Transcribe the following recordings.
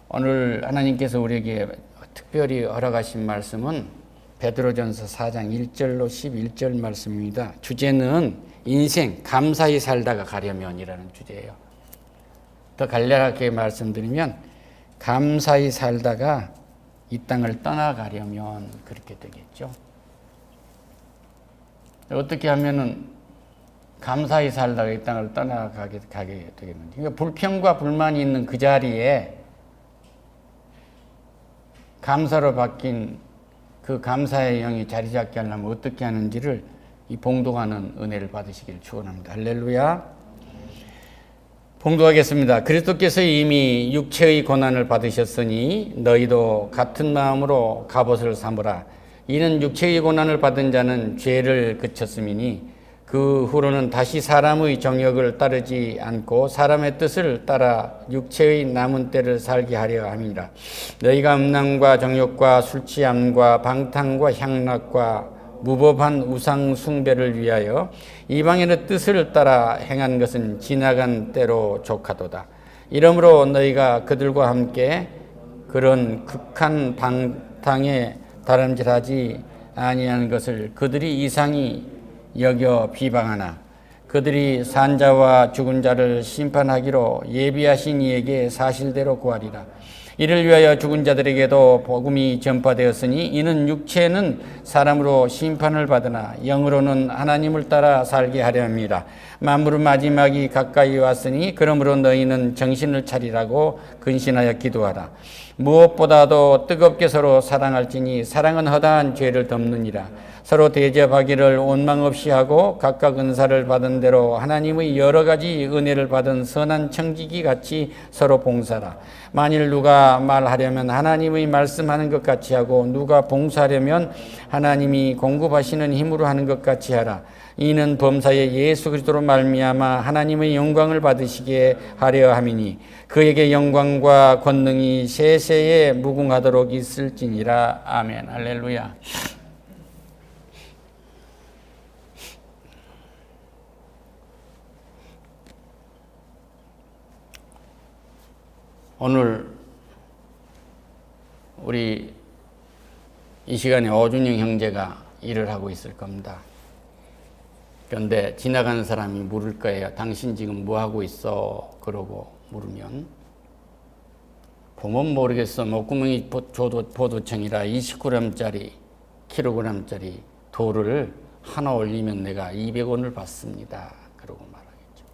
오늘 하나님께서 우리에게 특별히 허락하신 말씀은 베드로전서 4장 1절로 11절 말씀입니다. 주제는 인생 감사히 살다가 가려면이라는 주제예요. 더 간략하게 말씀드리면 감사히 살다가 이 땅을 떠나가려면 그렇게 되겠죠. 어떻게 하면은 감사히 살다가 이 땅을 떠나가게 되겠는지. 그러니까 불평과 불만이 있는 그 자리에 감사로 바뀐 그 감사의 영이 자리 잡게 하려면 어떻게 하는지를 이 봉독하는 은혜를 받으시기를 축원합니다. 할렐루야. 봉독하겠습니다. 그리스도께서 이미 육체의 고난을 받으셨으니 너희도 같은 마음으로 갑옷을 삼으라. 이는 육체의 고난을 받은 자는 죄를 그쳤음이니 그 후로는 다시 사람의 정욕을 따르지 않고 사람의 뜻을 따라 육체의 남은 때를 살게 하려 함이라. 너희가 음란과 정욕과 술 취함과 방탕과 향락과 무법한 우상 숭배를 위하여 이방인의 뜻을 따라 행한 것은 지나간 때로 족하도다. 이러므로 너희가 그들과 함께 그런 극한 방탕에 다름질하지 아니하는 것을 그들이 이상히 여겨 비방하나 그들이 산자와 죽은 자를 심판하기로 예비하신 이에게 사실대로 구하리라. 이를 위하여 죽은 자들에게도 복음이 전파되었으니 이는 육체는 사람으로 심판을 받으나 영으로는 하나님을 따라 살게 하려 합니다. 만물의 마지막이 가까이 왔으니 그러므로 너희는 정신을 차리라고 근신하여 기도하라. 무엇보다도 뜨겁게 서로 사랑할지니 사랑은 허다한 죄를 덮느니라. 서로 대접하기를 원망 없이 하고 각각 은사를 받은 대로 하나님의 여러 가지 은혜를 받은 선한 청지기 같이 서로 봉사라. 만일 누가 말하려면 하나님의 말씀하는 것 같이 하고 누가 봉사하려면 하나님이 공급하시는 힘으로 하는 것 같이 하라. 이는 범사에 예수 그리스도로 말미암아 하나님의 영광을 받으시게 하려 함이니 그에게 영광과 권능이 세세에 무궁하도록 있을지니라. 아멘. 할렐루야. 오늘 우리 이 시간에 오준영 형제가 일을 하고 있을 겁니다. 그런데 지나가는 사람이 물을 거예요. 당신 지금 뭐 하고 있어? 그러고 물으면 보면 모르겠어. 목구멍이 보도청이라 20g짜리 킬로그램짜리 돌을 하나 올리면 내가 200원을 받습니다. 그러고 말하겠죠.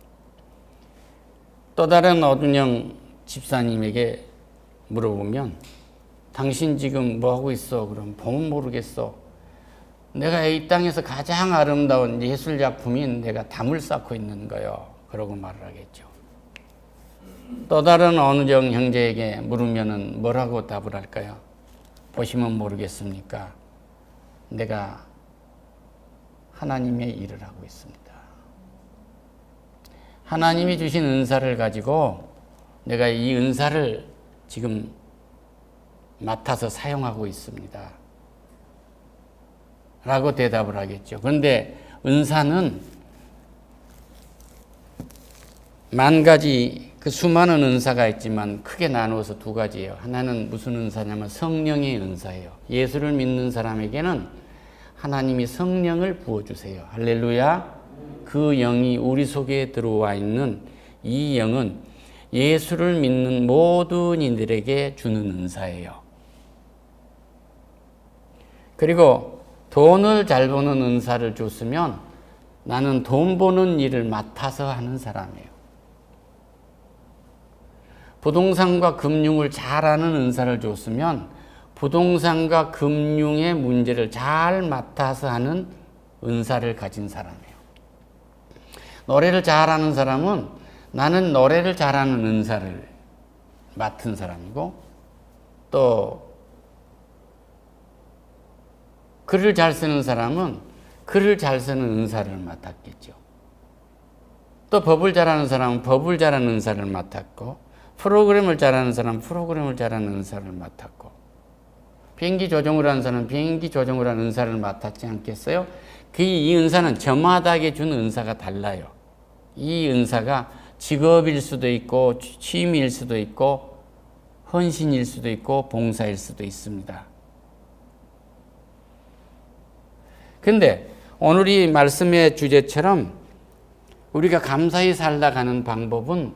또 다른 오준영 집사님에게 물어보면 당신 지금 뭐 하고 있어? 그럼 보면 모르겠어. 내가 이 땅에서 가장 아름다운 예술작품인 내가 담을 쌓고 있는 거요. 그러고 말을 하겠죠. 또 다른 어느 정 형제에게 물으면은 뭐라고 답을 할까요? 보시면 모르겠습니까? 내가 하나님의 일을 하고 있습니다. 하나님이 주신 은사를 가지고 내가 이 은사를 지금 맡아서 사용하고 있습니다. 라고 대답을 하겠죠. 그런데 은사는 만 가지, 그 수많은 은사가 있지만 크게 나누어서 두 가지예요. 하나는 무슨 은사냐면 성령의 은사예요. 예수를 믿는 사람에게는 하나님이 성령을 부어주세요. 할렐루야. 그 영이 우리 속에 들어와 있는 이 영은 예수를 믿는 모든 이들에게 주는 은사예요. 그리고 돈을 잘 버는 은사를 줬으면 나는 돈 버는 일을 맡아서 하는 사람이에요. 부동산과 금융을 잘하는 은사를 줬으면 부동산과 금융의 문제를 잘 맡아서 하는 은사를 가진 사람이에요. 노래를 잘하는 사람은 나는 노래를 잘하는 은사를 맡은 사람이고 또 글을 잘 쓰는 사람은 글을 잘 쓰는 은사를 맡았겠죠. 또 법을 잘하는 사람은 법을 잘하는 은사를 맡았고 프로그램을 잘하는 사람은 프로그램을 잘하는 은사를 맡았고 비행기 조종을 하는 사람은 비행기 조종을 하는 은사를 맡았지 않겠어요? 이 은사는 저마다에게 준 은사가 달라요. 이 은사가 직업일 수도 있고 취미일 수도 있고 헌신일 수도 있고 봉사일 수도 있습니다. 근데 오늘 이 말씀의 주제처럼 우리가 감사히 살다 가는 방법은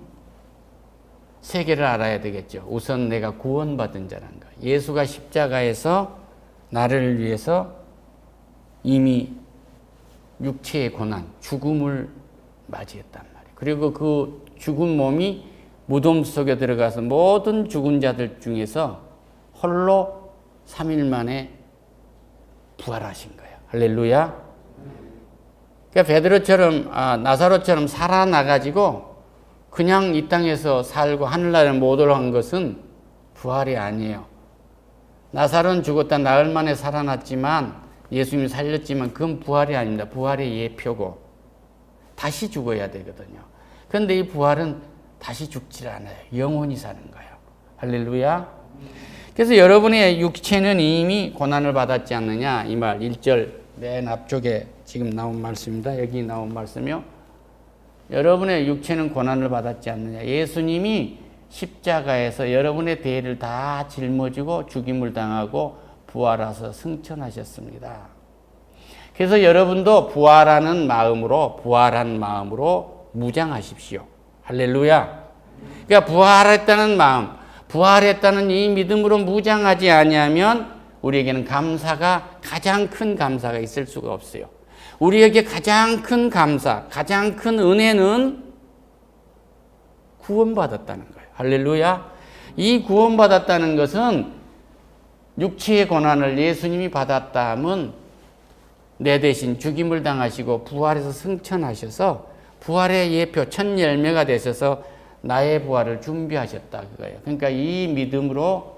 세 개를 알아야 되겠죠. 우선 내가 구원받은 자라는 거. 예수가 십자가에서 나를 위해서 이미 육체의 고난, 죽음을 맞이했단 말이에요. 그리고 그 죽은 몸이 무덤 속에 들어가서 모든 죽은 자들 중에서 홀로 3일 만에 부활하신 거예요. 할렐루야. 그러니까 베드로처럼 나사로처럼 살아나가지고 그냥 이 땅에서 살고 하늘나라에 못 올라간 것은 부활이 아니에요. 나사로는 죽었다 나흘 만에 살아났지만 예수님이 살렸지만 그건 부활이 아닙니다. 부활의 예표고 다시 죽어야 되거든요. 그런데 이 부활은 다시 죽질 않아요. 영원히 사는 거예요. 할렐루야. 그래서 여러분의 육체는 이미 고난을 받았지 않느냐 이 말 1절 맨 앞쪽에 지금 나온 말씀입니다. 여기 나온 말씀이요. 여러분의 육체는 고난을 받았지 않느냐. 예수님이 십자가에서 여러분의 죄를 다 짊어지고 죽임을 당하고 부활하셔서 승천하셨습니다. 그래서 여러분도 부활한 마음으로 무장하십시오. 할렐루야. 그러니까 부활했다는 마음, 부활했다는 이 믿음으로 무장하지 아니하면 우리에게는 가장 큰 감사가 있을 수가 없어요. 우리에게 가장 큰 감사, 가장 큰 은혜는 구원받았다는 거예요. 할렐루야. 이 구원받았다는 것은 육체의 고난을 예수님이 받았다면 내 대신 죽임을 당하시고 부활해서 승천하셔서 부활의 예표 첫 열매가 되셔서 나의 부활을 준비하셨다 그거예요. 그러니까 이 믿음으로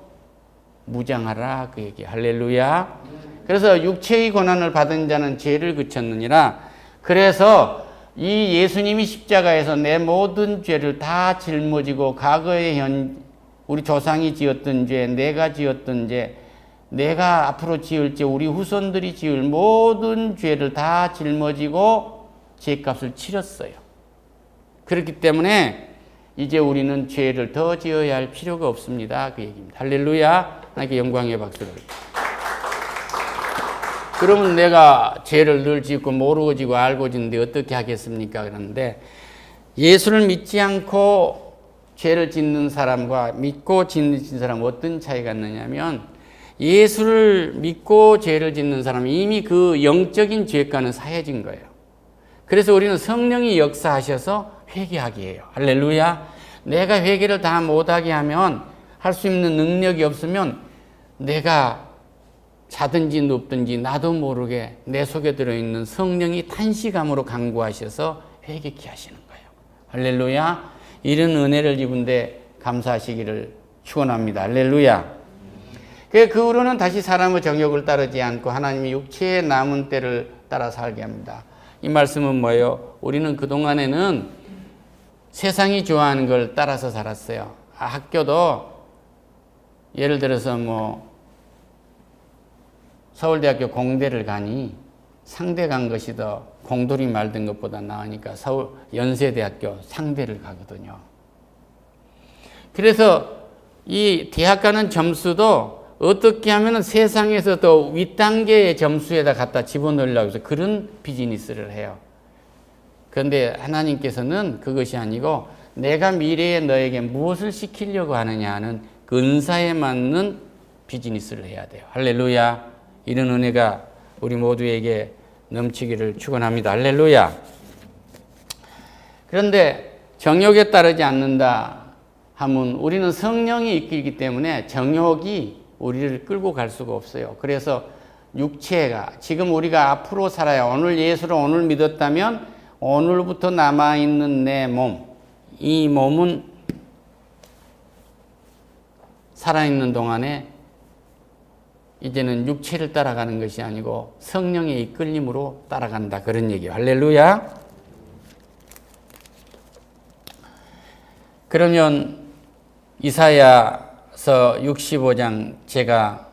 무장하라 그 얘기. 할렐루야. 그래서 육체의 고난을 받은 자는 죄를 그쳤느니라. 그래서 이 예수님이 십자가에서 내 모든 죄를 다 짊어지고 과거의 우리 조상이 지었던 죄, 내가 지었던 죄, 내가 앞으로 지을 죄, 우리 후손들이 지을 모든 죄를 다 짊어지고 죄값을 치렀어요. 그렇기 때문에 이제 우리는 죄를 더 지어야 할 필요가 없습니다. 그 얘기입니다. 할렐루야. 하나님께 영광의 박수를. 그러면 내가 죄를 늘 짓고 모르고 지고 알고 짓는데 어떻게 하겠습니까? 그러는데 예수를 믿지 않고 죄를 짓는 사람과 믿고 짓는 사람은 어떤 차이가 있느냐면 예수를 믿고 죄를 짓는 사람은 이미 그 영적인 죄가는 사해진 거예요. 그래서 우리는 성령이 역사하셔서 회개하게 해요. 할렐루야. 내가 회개를 다 못하게 하면 할 수 있는 능력이 없으면 내가 자든지 눕든지 나도 모르게 내 속에 들어있는 성령이 탄식함으로 강구하셔서 회개케 하시는 거예요. 할렐루야. 이런 은혜를 입은데 감사하시기를 축원합니다. 할렐루야. 그 후로는 다시 사람의 정욕을 따르지 않고 하나님이 육체의 남은 때를 따라 살게 합니다. 이 말씀은 뭐예요? 우리는 그동안에는 세상이 좋아하는 걸 따라서 살았어요. 학교도 예를 들어서 서울대학교 공대를 가니 상대 간 것이 더 공돌이 말든 것보다 나으니까 서울 연세대학교 상대를 가거든요. 그래서 이 대학 가는 점수도 어떻게 하면 세상에서 더 윗단계의 점수에다 갖다 집어넣으려고 해서 그런 비즈니스를 해요. 그런데 하나님께서는 그것이 아니고 내가 미래에 너에게 무엇을 시키려고 하느냐 하는 그 은사에 맞는 비즈니스를 해야 돼요. 할렐루야. 이런 은혜가 우리 모두에게 넘치기를 축원합니다. 할렐루야. 그런데 정욕에 따르지 않는다 하면 우리는 성령이 이끌기 때문에 정욕이 우리를 끌고 갈 수가 없어요. 그래서 육체가 지금 우리가 앞으로 살아야 오늘 예수를 오늘 믿었다면 오늘부터 남아있는 내 몸, 이 몸은 살아있는 동안에 이제는 육체를 따라가는 것이 아니고 성령의 이끌림으로 따라간다. 그런 얘기예요. 할렐루야. 그러면 이사야서 65장 제가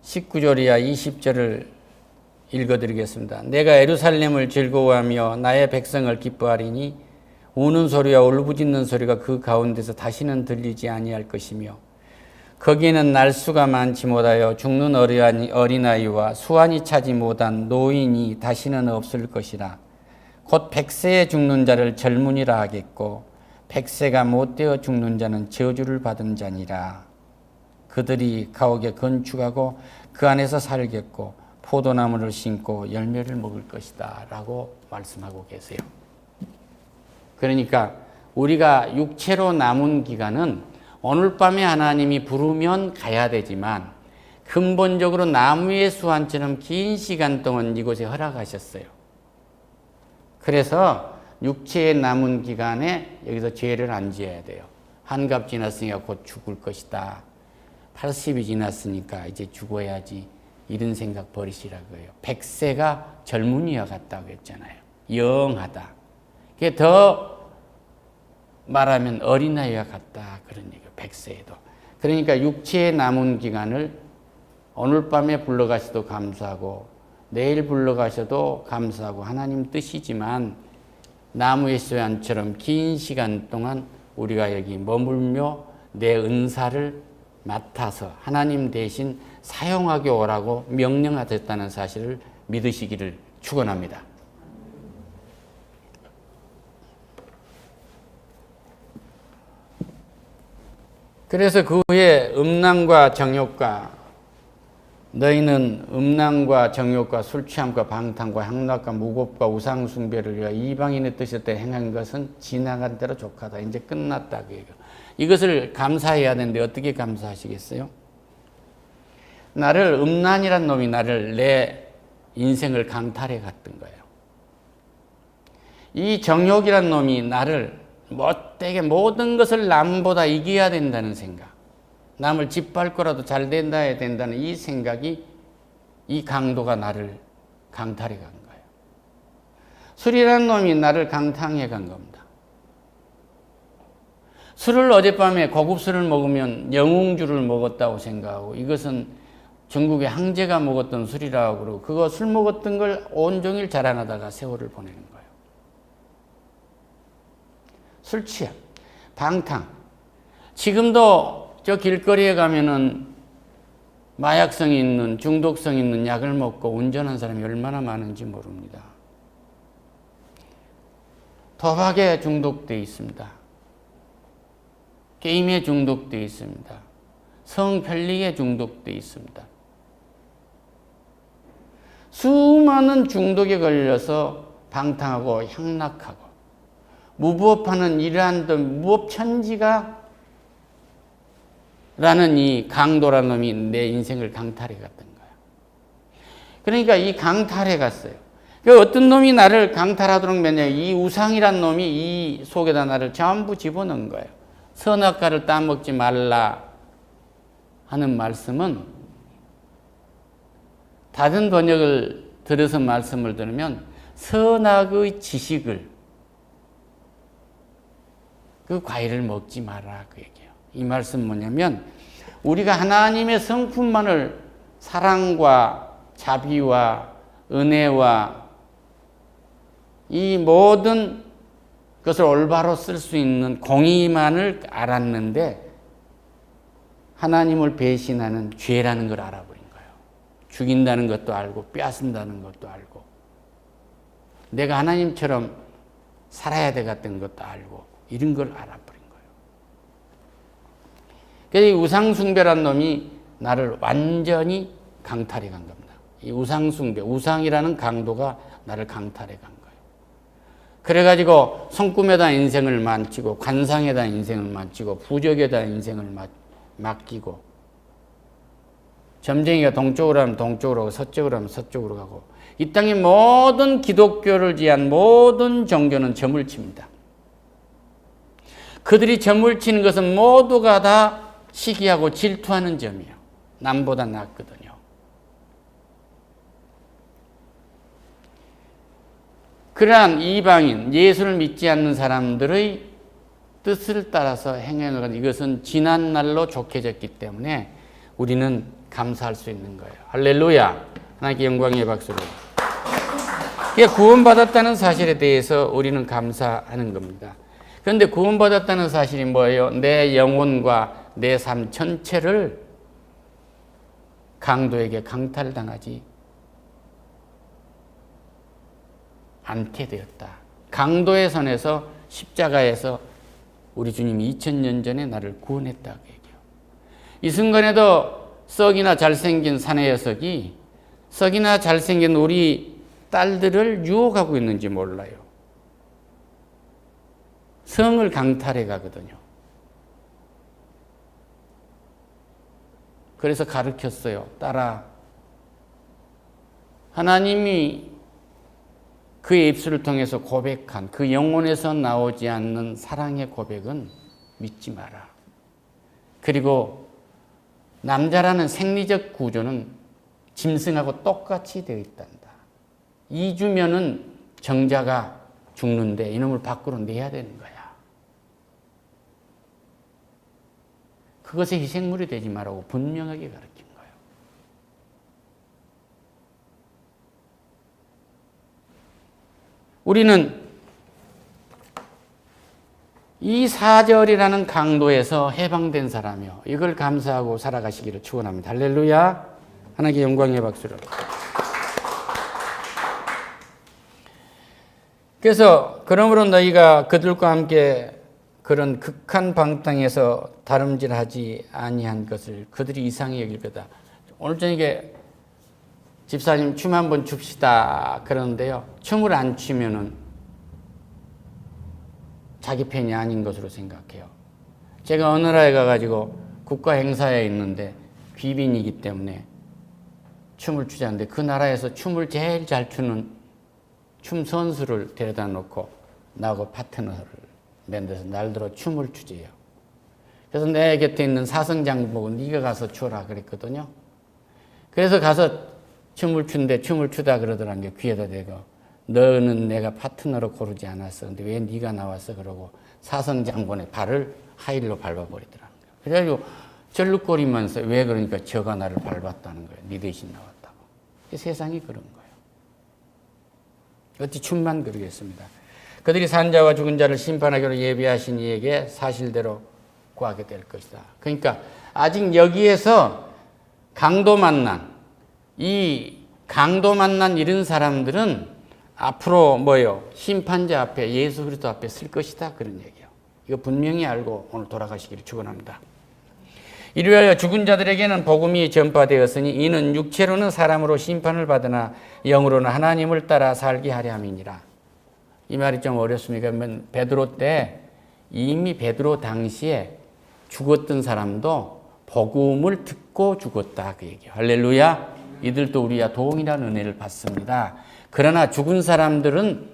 19절이야 20절을 읽어드리겠습니다. 내가 예루살렘을 즐거워하며 나의 백성을 기뻐하리니 우는 소리와 울부짖는 소리가 그 가운데서 다시는 들리지 아니할 것이며 거기에는 날수가 많지 못하여 죽는 어린아이와 수완이 차지 못한 노인이 다시는 없을 것이라. 곧 100세에 죽는 자를 젊은이라 하겠고 100세가 못되어 죽는 자는 저주를 받은 자니라. 그들이 가옥에 건축하고 그 안에서 살겠고 포도나무를 심고 열매를 먹을 것이다 라고 말씀하고 계세요. 그러니까 우리가 육체로 남은 기간은 오늘 밤에 하나님이 부르면 가야 되지만 근본적으로 나무의 수완처럼 긴 시간 동안 이곳에 허락하셨어요. 그래서 육체에 남은 기간에 여기서 죄를 안 지어야 돼요. 한갑 지났으니까 곧 죽을 것이다. 80이 지났으니까 이제 죽어야지. 이런 생각 버리시라고요. 100세가 젊은이와 같다고 했잖아요. 영하다. 그게 더 말하면 어린아이와 같다. 그런 얘기예요. 100세에도. 그러니까 육체에 남은 기간을 오늘 밤에 불러가셔도 감사하고 내일 불러가셔도 감사하고 하나님 뜻이지만 나무의 수완처럼 긴 시간 동안 우리가 여기 머물며 내 은사를 맡아서 하나님 대신 사용하게 오라고 명령하셨다는 사실을 믿으시기를 축원합니다. 그래서 그 후에 음란과 정욕과 너희는 음란과 정욕과 술취함과 방탕과 향락과 무법과 우상숭배를 위하여 이방인의 뜻에 따라 행한 것은 지나간 대로 족하다. 이제 끝났다. 이것을 감사해야 되는데 어떻게 감사하시겠어요? 나를 음란이란 놈이 나를 내 인생을 강탈해 갔던 거예요. 이 정욕이란 놈이 나를 못되게 모든 것을 남보다 이겨야 된다는 생각, 남을 짓밟고라도 잘 된다 해야 된다는 이 생각이 이 강도가 나를 강탈해 간 거예요. 술이라는 놈이 나를 강탈해 간 겁니다. 술을 어젯밤에 고급 술을 먹으면 영웅주를 먹었다고 생각하고 이것은 중국의 황제가 먹었던 술이라고 그러고 그거 술 먹었던 걸 온종일 자랑하다가 세월을 보내는 거예요. 술 취함, 방탕. 지금도 저 길거리에 가면은 마약성이 있는 중독성 있는 약을 먹고 운전한 사람이 얼마나 많은지 모릅니다. 도박에 중독되어 있습니다. 게임에 중독되어 있습니다. 성편리에 중독되어 있습니다. 수많은 중독에 걸려서 방탕하고 향락하고 무법하는 이러한 무법천지가 라는 이 강도라는 놈이 내 인생을 강탈해 갔던 거야. 그러니까 이 강탈해 갔어요. 어떤 놈이 나를 강탈하도록 했냐, 이 우상이란 놈이 이 속에다 나를 전부 집어넣은 거예요. 선악과를 따먹지 말라 하는 말씀은 다른 번역을 들어서 말씀을 들으면 선악의 지식을 그 과일을 먹지 마라 그 얘기예요. 이 말씀 뭐냐면 우리가 하나님의 성품만을 사랑과 자비와 은혜와 이 모든 것을 올바로 쓸 수 있는 공의만을 알았는데 하나님을 배신하는 죄라는 걸 알아버린 거예요. 죽인다는 것도 알고 빼앗는다는 것도 알고 내가 하나님처럼 살아야 되겠다는 것도 알고 이런 걸 알아버린 거예요. 그래서 이 우상숭배란 놈이 나를 완전히 강탈해 간 겁니다. 이 우상숭배, 우상이라는 강도가 나를 강탈해 간 거예요. 그래가지고 성꿈에다 인생을 망치고 관상에다 인생을 망치고 부적에다 인생을 맡기고 점쟁이가 동쪽으로 하면 동쪽으로 가고 서쪽으로 하면 서쪽으로 가고 이 땅의 모든 기독교를 지한 모든 종교는 점을 칩니다. 그들이 점을 치는 것은 모두가 다 시기하고 질투하는 점이에요. 남보다 낫거든요. 그러한 이방인, 예수를 믿지 않는 사람들의 뜻을 따라서 행하는 것, 이것은 지난 날로 족해졌기 때문에 우리는 감사할 수 있는 거예요. 할렐루야! 하나님께 영광의 박수로. 구원받았다는 사실에 대해서 우리는 감사하는 겁니다. 그런데 구원받았다는 사실이 뭐예요? 내 영혼과 내 삶 전체를 강도에게 강탈당하지 않게 되었다. 강도의 손에서 십자가에서 우리 주님이 2000년 전에 나를 구원했다고 얘기해요. 이 순간에도 썩이나 잘생긴 사내 녀석이 썩이나 잘생긴 우리 딸들을 유혹하고 있는지 몰라요. 성을 강탈해 가거든요. 그래서 가르쳤어요. 딸아, 하나님이 그의 입술을 통해서 고백한 그 영혼에서 나오지 않는 사랑의 고백은 믿지 마라. 그리고 남자라는 생리적 구조는 짐승하고 똑같이 되어 있단다. 2주면은 정자가 죽는데 이놈을 밖으로 내야 되는 거야. 그것에 희생물이 되지 말라고 분명하게 가르친 거예요. 우리는 이 4절이라는 강도에서 해방된 사람이요, 이걸 감사하고 살아가시기를 축원합니다. 할렐루야. 하나님께 영광의 박수를. 그래서 그러므로 너희가 그들과 함께 그런 극한 방탕에서 다름질하지 아니한 것을 그들이 이상히 여길 거다. 오늘 저녁에 집사님 춤 한번 춥시다 그러는데요, 춤을 안 추면은 자기 편이 아닌 것으로 생각해요. 제가 어느 나라에 가가지고 국가 행사에 있는데 귀빈이기 때문에 춤을 추자는데 그 나라에서 춤을 제일 잘 추는 춤 선수를 데려다 놓고 나하고 파트너를 만들어서 날들어 춤을 추재요. 그래서 내 곁에 있는 사성장 보고 네가 가서 추라 그랬거든요. 그래서 가서 춤을 추는데 춤을 추다 그러더라는 게 귀에다 대고, 너는 내가 파트너로 고르지 않았어. 근데 왜 네가 나왔어? 그러고 사성장군의 발을 하일로 밟아버리더라는 거예요. 그래가지고 절룩거리면서 왜 그러니까 저가 나를 밟았다는 거예요. 네 대신 나왔다고. 세상이 그런 거예요. 어찌 춤만 그러겠습니다. 그들이 산자와 죽은 자를 심판하기로 예비하신 이에게 사실대로 구하게 될 것이다. 그러니까 아직 여기에서 강도 만난 이런 사람들은 앞으로 뭐요? 심판자 앞에, 예수 그리스도 앞에 쓸 것이다. 그런 얘기예요. 이거 분명히 알고 오늘 돌아가시기를 축원합니다. 이리하여 죽은 자들에게는 복음이 전파되었으니 이는 육체로는 사람으로 심판을 받으나 영으로는 하나님을 따라 살게 하려 함이니라. 이 말이 좀 어렵습니까? 베드로 때 이미 베드로 당시에 죽었던 사람도 복음을 듣고 죽었다 그 얘기예요. 할렐루야. 이들도 우리와 동일한 은혜를 받습니다. 그러나 죽은 사람들은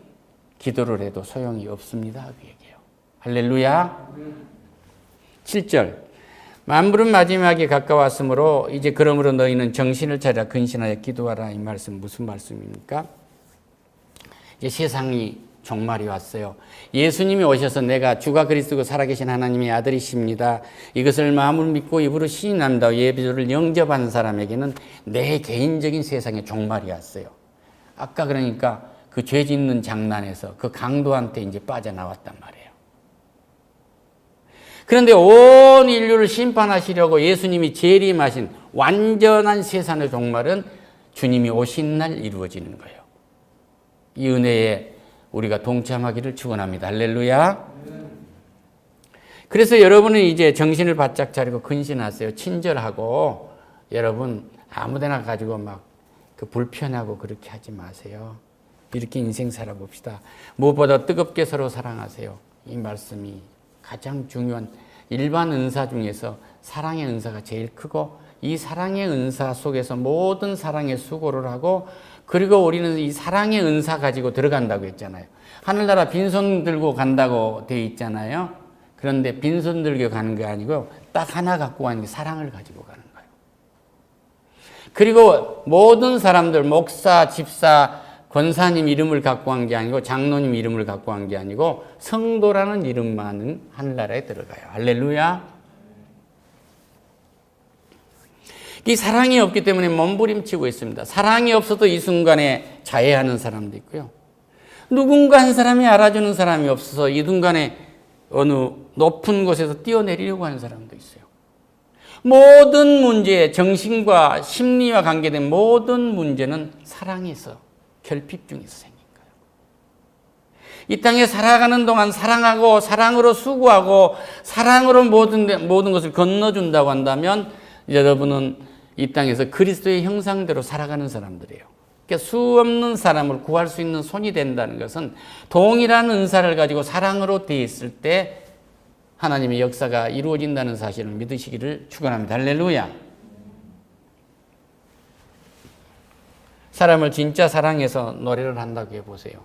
기도를 해도 소용이 없습니다 그 얘기예요. 할렐루야. 7절. 만물은 마지막에 가까웠으므로 이제 그러므로 너희는 정신을 차려 근신하여 기도하라. 이 말씀 무슨 말씀입니까? 이제 세상이 종말이 왔어요. 예수님이 오셔서 내가 주가 그리스도고 살아계신 하나님의 아들이십니다. 이것을 마음으로 믿고 입으로 시인합니다. 예비조를 영접한 사람에게는 내 개인적인 세상의 종말이 왔어요. 아까 그러니까 그 죄 짓는 장난에서 그 강도한테 이제 빠져나왔단 말이에요. 그런데 온 인류를 심판하시려고 예수님이 재림하신 완전한 세상의 종말은 주님이 오신 날 이루어지는 거예요. 이 은혜에 우리가 동참하기를 축원합니다. 할렐루야. 그래서 여러분은 이제 정신을 바짝 차리고 근신하세요. 친절하고 여러분 아무데나 가지고 막 그 불편하고 그렇게 하지 마세요. 이렇게 인생 살아봅시다. 무엇보다 뜨겁게 서로 사랑하세요. 이 말씀이 가장 중요한, 일반 은사 중에서 사랑의 은사가 제일 크고 이 사랑의 은사 속에서 모든 사랑의 수고를 하고, 그리고 우리는 이 사랑의 은사 가지고 들어간다고 했잖아요. 하늘나라 빈손 들고 간다고 되어 있잖아요. 그런데 빈손 들고 가는 게 아니고 딱 하나 갖고 가는 게 사랑을 가지고 가는 거예요. 그리고 모든 사람들, 목사, 집사, 권사님 이름을 갖고 간 게 아니고 장로님 이름을 갖고 간 게 아니고 성도라는 이름만은 하늘나라에 들어가요. 할렐루야. 이 사랑이 없기 때문에 몸부림치고 있습니다. 사랑이 없어도 이 순간에 자해하는 사람도 있고요. 누군가 한 사람이 알아주는 사람이 없어서 이 순간에 어느 높은 곳에서 뛰어내리려고 하는 사람도 있어요. 모든 문제, 정신과 심리와 관계된 모든 문제는 사랑에서, 결핍 중에서 생긴 거예요. 이 땅에 살아가는 동안 사랑하고 사랑으로 수고하고 사랑으로 모든 것을 건너준다고 한다면 여러분은 이 땅에서 그리스도의 형상대로 살아가는 사람들이에요. 그러니까 수 없는 사람을 구할 수 있는 손이 된다는 것은 동일한 은사를 가지고 사랑으로 되어 있을 때 하나님의 역사가 이루어진다는 사실을 믿으시기를 축원합니다. 할렐루야. 사람을 진짜 사랑해서 노래를 한다고 해보세요.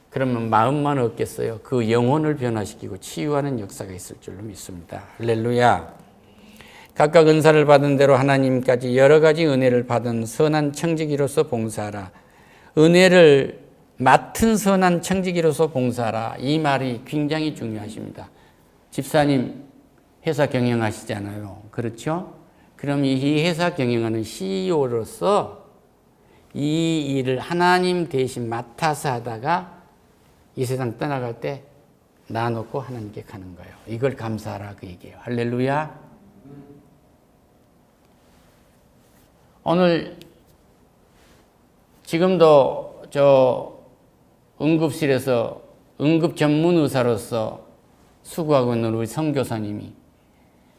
그러면 마음만 없겠어요? 그 영혼을 변화시키고 치유하는 역사가 있을 줄로 믿습니다. 할렐루야. 각각 은사를 받은 대로 하나님까지 여러 가지 은혜를 받은 선한 청지기로서 봉사하라. 은혜를 맡은 선한 청지기로서 봉사하라. 이 말이 굉장히 중요하십니다. 집사님 회사 경영하시잖아요. 그렇죠? 그럼 이 회사 경영하는 CEO로서 이 일을 하나님 대신 맡아서 하다가 이 세상 떠나갈 때 놔놓고 하나님께 가는 거예요. 이걸 감사하라 그 얘기예요. 할렐루야. 오늘 지금도 저 응급실에서 응급 전문 의사로서 수고하고 있는 우리 선교사님이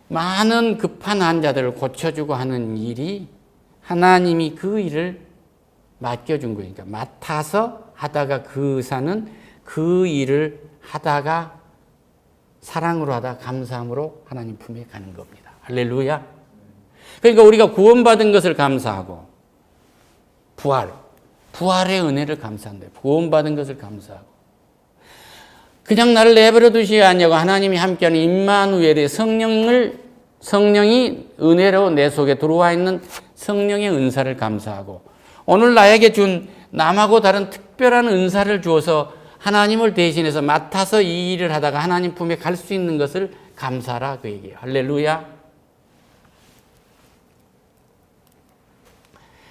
많은 급한 환자들을 고쳐주고 하는 일이 하나님이 그 일을 맡겨준 거니까 맡아서 하다가 그 의사는 그 일을 하다가 사랑으로 하다가 감사함으로 하나님 품에 가는 겁니다. 할렐루야. 그러니까 우리가 구원받은 것을 감사하고 부활의 은혜를 감사한다. 구원받은 것을 감사하고 그냥 나를 내버려 두시지 않냐고 하나님이 함께하는 임마누엘의 성령이 은혜로 내 속에 들어와 있는 성령의 은사를 감사하고 오늘 나에게 준 남하고 다른 특별한 은사를 주어서 하나님을 대신해서 맡아서 이 일을 하다가 하나님 품에 갈 수 있는 것을 감사하라 그 얘기예요. 할렐루야.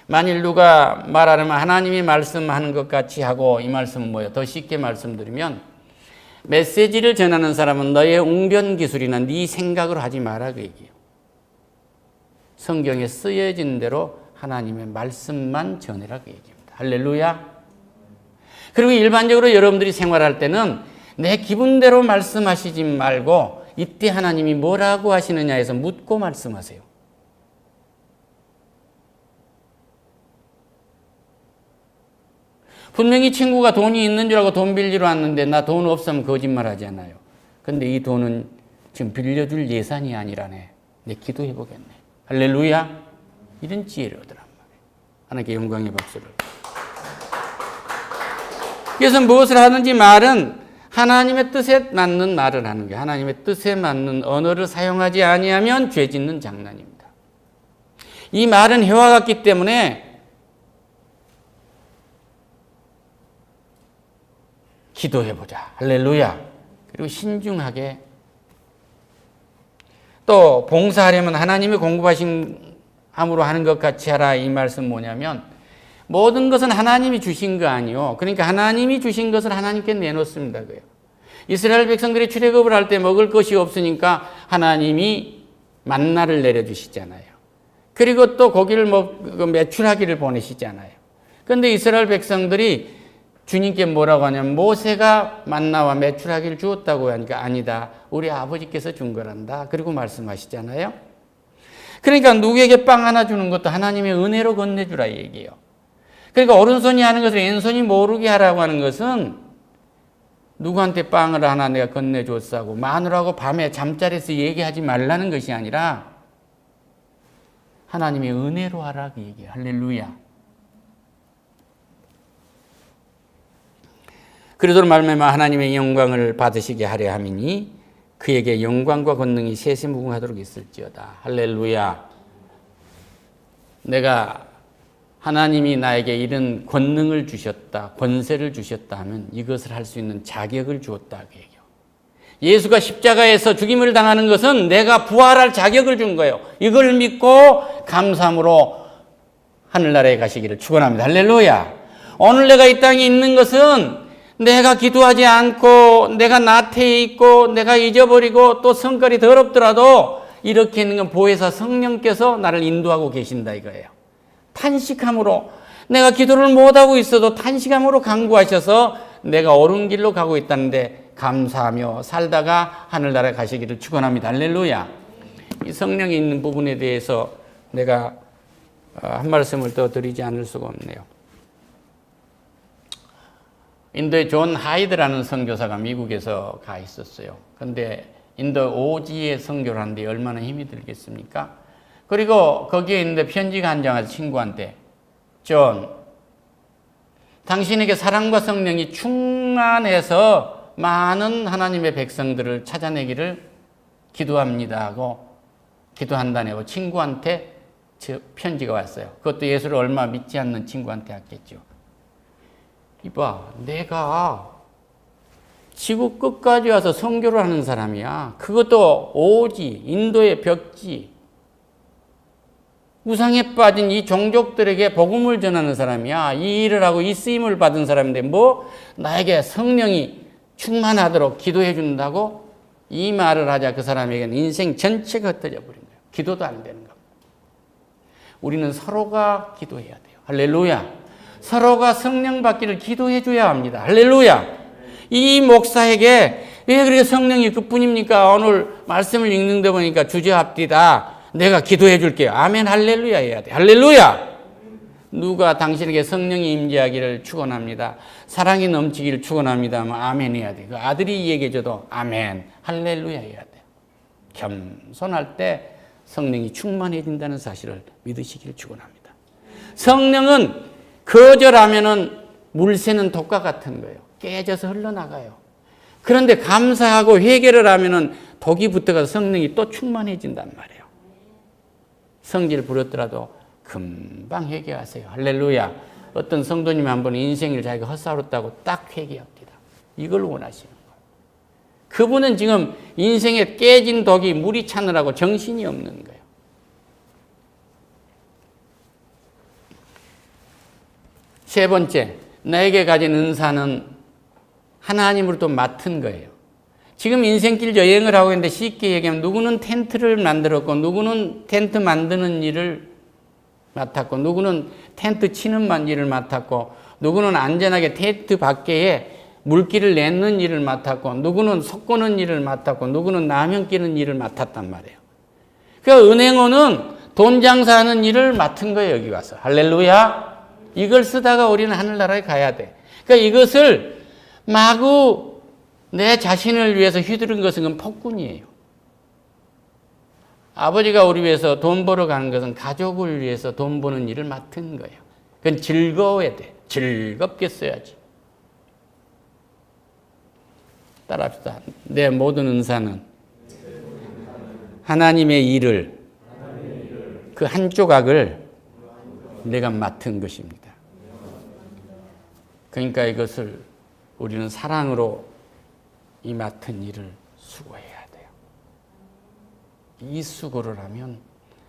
만일 누가 말하려면 하나님이 말씀하는 것 같이 하고 이 말씀은 뭐예요? 더 쉽게 말씀드리면 메시지를 전하는 사람은 너의 웅변 기술이나 네 생각으로 하지 마라 그 얘기예요. 성경에 쓰여진 대로 하나님의 말씀만 전해라 그 얘기입니다. 할렐루야. 그리고 일반적으로 여러분들이 생활할 때는 내 기분대로 말씀하시지 말고 이때 하나님이 뭐라고 하시느냐 해서 묻고 말씀하세요. 분명히 친구가 돈이 있는 줄 알고 돈 빌리러 왔는데 나 돈 없으면 거짓말 하잖아요. 근데 이 돈은 지금 빌려줄 예산이 아니라네. 내 기도해 보겠네. 할렐루야. 이런 지혜를 얻으란 말이에요. 하나님께 영광의 박수를. 그래서 무엇을 하든지 말은 하나님의 뜻에 맞는 말을 하는 거예요. 하나님의 뜻에 맞는 언어를 사용하지 아니하면 죄 짓는 장난입니다. 이 말은 해와 같기 때문에 기도해보자. 할렐루야. 그리고 신중하게 또 봉사하려면 하나님이 공급하신 함으로 하는 것 같이 하라. 이 말씀 뭐냐면 모든 것은 하나님이 주신 거 아니요. 그러니까 하나님이 주신 것을 하나님께 내놓습니다. 그래요. 이스라엘 백성들이 출애굽을 할 때 먹을 것이 없으니까 하나님이 만나를 내려주시잖아요. 그리고 또 고기를 매출하기를 보내시잖아요. 그런데 이스라엘 백성들이 주님께 뭐라고 하냐면 모세가 만나와 매출하기를 주었다고 하니까 아니다. 우리 아버지께서 준 거란다. 그리고 말씀하시잖아요. 그러니까 누구에게 빵 하나 주는 것도 하나님의 은혜로 건네주라 이 얘기예요. 그러니까 오른손이 하는 것을 왼손이 모르게 하라고 하는 것은 누구한테 빵을 하나 내가 건네줬다고 마누라하고 밤에 잠자리에서 얘기하지 말라는 것이 아니라 하나님의 은혜로 하라 그 얘기예요. 할렐루야. 그리스도로 말미암아 하나님의 영광을 받으시게 하려 함이니 그에게 영광과 권능이 세세무궁하도록 있을지어다. 할렐루야. 내가 하나님이 나에게 이런 권능을 주셨다, 권세를 주셨다 하면 이것을 할 수 있는 자격을 주었다 그 얘기예요. 예수가 십자가에서 죽임을 당하는 것은 내가 부활할 자격을 준 거예요. 이걸 믿고 감사함으로 하늘나라에 가시기를 축원합니다. 할렐루야. 오늘 내가 이 땅에 있는 것은 내가 기도하지 않고 내가 나태해 있고 내가 잊어버리고 또 성깔이 더럽더라도 이렇게 있는 건 보혜사 성령께서 나를 인도하고 계신다 이거예요. 탄식함으로 내가 기도를 못하고 있어도 탄식함으로 간구하셔서 내가 옳은 길로 가고 있다는데 감사하며 살다가 하늘나라에 가시기를 축원합니다. 할렐루야. 이 성령이 있는 부분에 대해서 내가 한 말씀을 더 드리지 않을 수가 없네요. 인도의 존 하이드라는 선교사가 미국에서 가 있었어요. 그런데 인도 오지에 선교를 하는데 얼마나 힘이 들겠습니까? 그리고 거기에 있는데 편지가 한 장 와서 친구한테 존, 당신에게 사랑과 성령이 충만해서 많은 하나님의 백성들을 찾아내기를 기도합니다 하고 기도한다네요. 친구한테 편지가 왔어요. 그것도 예수를 얼마 믿지 않는 친구한테 왔겠죠. 이봐, 내가 지구 끝까지 와서 선교를 하는 사람이야. 그것도 오지, 인도의 벽지, 우상에 빠진 이 종족들에게 복음을 전하는 사람이야. 이 일을 하고 이 쓰임을 받은 사람인데 뭐 나에게 성령이 충만하도록 기도해 준다고 이 말을 하자 그 사람에게는 인생 전체가 흩어져 버린 거예요. 기도도 안 되는 겁니다. 우리는 서로가 기도해야 돼요. 할렐루야. 서로가 성령 받기를 기도해 줘야 합니다. 할렐루야. 이 목사에게 왜 그렇게 성령이 그뿐입니까? 오늘 말씀을 읽는데 보니까 주저합디다. 내가 기도해 줄게요. 아멘 할렐루야 해야 돼. 할렐루야. 누가 당신에게 성령이 임재하기를 축원합니다. 사랑이 넘치기를 축원합니다. 아멘 해야 돼. 그 아들이 얘기해 줘도 아멘 할렐루야 해야 돼. 겸손할 때 성령이 충만해진다는 사실을 믿으시기를 축원합니다. 성령은 거절하면은 물새는 독과 같은 거예요. 깨져서 흘러나가요. 그런데 감사하고 회개를 하면은 독이 붙어가서 성령이 또 충만해진단 말이에요. 성질 부렸더라도 금방 회개하세요. 할렐루야. 어떤 성도님이 한번 인생을 자기가 헛살았다고 딱 회개합니다. 이걸 원하시는 거예요. 그분은 지금 인생에 깨진 독이 물이 차느라고 정신이 없는 거예요. 세 번째, 나에게 가진 은사는 하나님으로부터 맡은 거예요. 지금 인생길 여행을 하고 있는데 쉽게 얘기하면 누구는 텐트를 만들었고 누구는 텐트 만드는 일을 맡았고 누구는 텐트 치는 일을 맡았고 누구는 안전하게 텐트 밖에 물기를 내는 일을 맡았고 누구는 속 거는 일을 맡았고 누구는 라면 끼는 일을 맡았단 말이에요. 그러니까 은행원은 돈 장사하는 일을 맡은 거예요. 여기 와서. 할렐루야. 이걸 쓰다가 우리는 하늘나라에 가야 돼. 그러니까 이것을 마구 내 자신을 위해서 휘두른 것은 그건 폭군이에요. 아버지가 우리 위해서 돈 벌어 가는 것은 가족을 위해서 돈 버는 일을 맡은 거예요. 그건 즐거워야 돼. 즐겁게 써야지. 따라합시다. 내 모든 은사는 하나님의 일을 그 한 조각을 내가 맡은 것입니다. 그러니까 이것을 우리는 사랑으로 이 맡은 일을 수고해야 돼요. 이 수고를 하면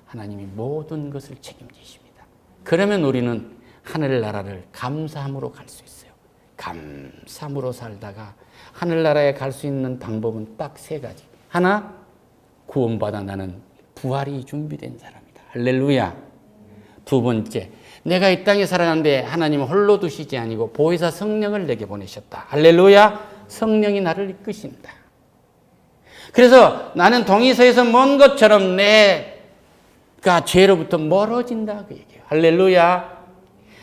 하나님이 모든 것을 책임지십니다. 그러면 우리는 하늘나라를 감사함으로 갈 수 있어요. 감사함으로 살다가 하늘나라에 갈 수 있는 방법은 딱 세 가지. 하나, 구원받아 나는 부활이 준비된 사람이다. 할렐루야. 두 번째, 내가 이 땅에 살아가는데 하나님은 홀로 두시지 아니고 보혜사 성령을 내게 보내셨다. 할렐루야. 성령이 나를 이끄신다. 그래서 나는 동이서에서 먼 것처럼 내가 죄로부터 멀어진다 그 얘기예요. 할렐루야.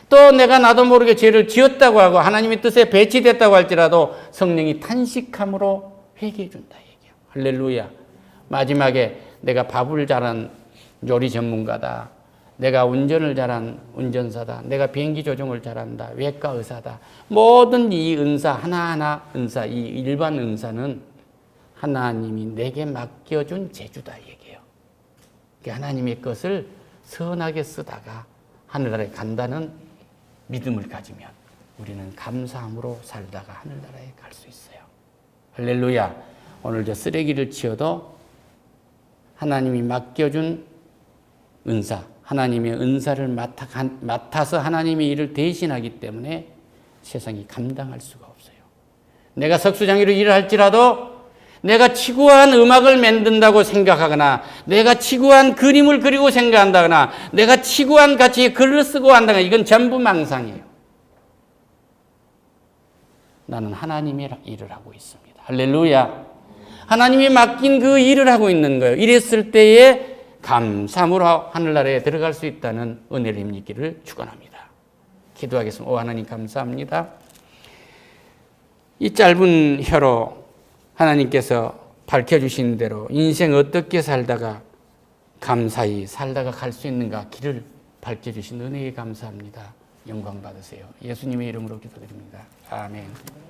또 내가 나도 모르게 죄를 지었다고 하고 하나님의 뜻에 배치됐다고 할지라도 성령이 탄식함으로 회개해 준다 얘기예요. 할렐루야. 마지막에 내가 밥을 잘한 요리 전문가다. 내가 운전을 잘한 운전사다. 내가 비행기 조종을 잘한다. 외과 의사다. 모든 이 은사 하나하나 은사, 이 일반 은사는 하나님이 내게 맡겨준 재주다 얘기예요. 하나님의 것을 선하게 쓰다가 하늘나라에 간다는 믿음을 가지면 우리는 감사함으로 살다가 하늘나라에 갈 수 있어요. 할렐루야. 오늘 저 쓰레기를 치워도 하나님이 맡겨준 은사, 하나님의 은사를 맡아서 하나님의 일을 대신하기 때문에 세상이 감당할 수가 없어요. 내가 석수장이로 일을 할지라도 내가 치구한 음악을 만든다고 생각하거나 내가 치구한 그림을 그리고 생각한다거나 내가 치구한 같이 글을 쓰고 한다거나 이건 전부 망상이에요. 나는 하나님의 일을 하고 있습니다. 할렐루야. 하나님이 맡긴 그 일을 하고 있는 거예요. 이랬을 때에 감사함으로 하늘나라에 들어갈 수 있다는 은혜를 힘입기를 축원합니다. 기도하겠습니다. 오 하나님 감사합니다. 이 짧은 혀로 하나님께서 밝혀주신 대로 인생 어떻게 살다가 감사히 살다가 갈 수 있는가 길을 밝혀주신 은혜에 감사합니다. 영광 받으세요. 예수님의 이름으로 기도드립니다. 아멘.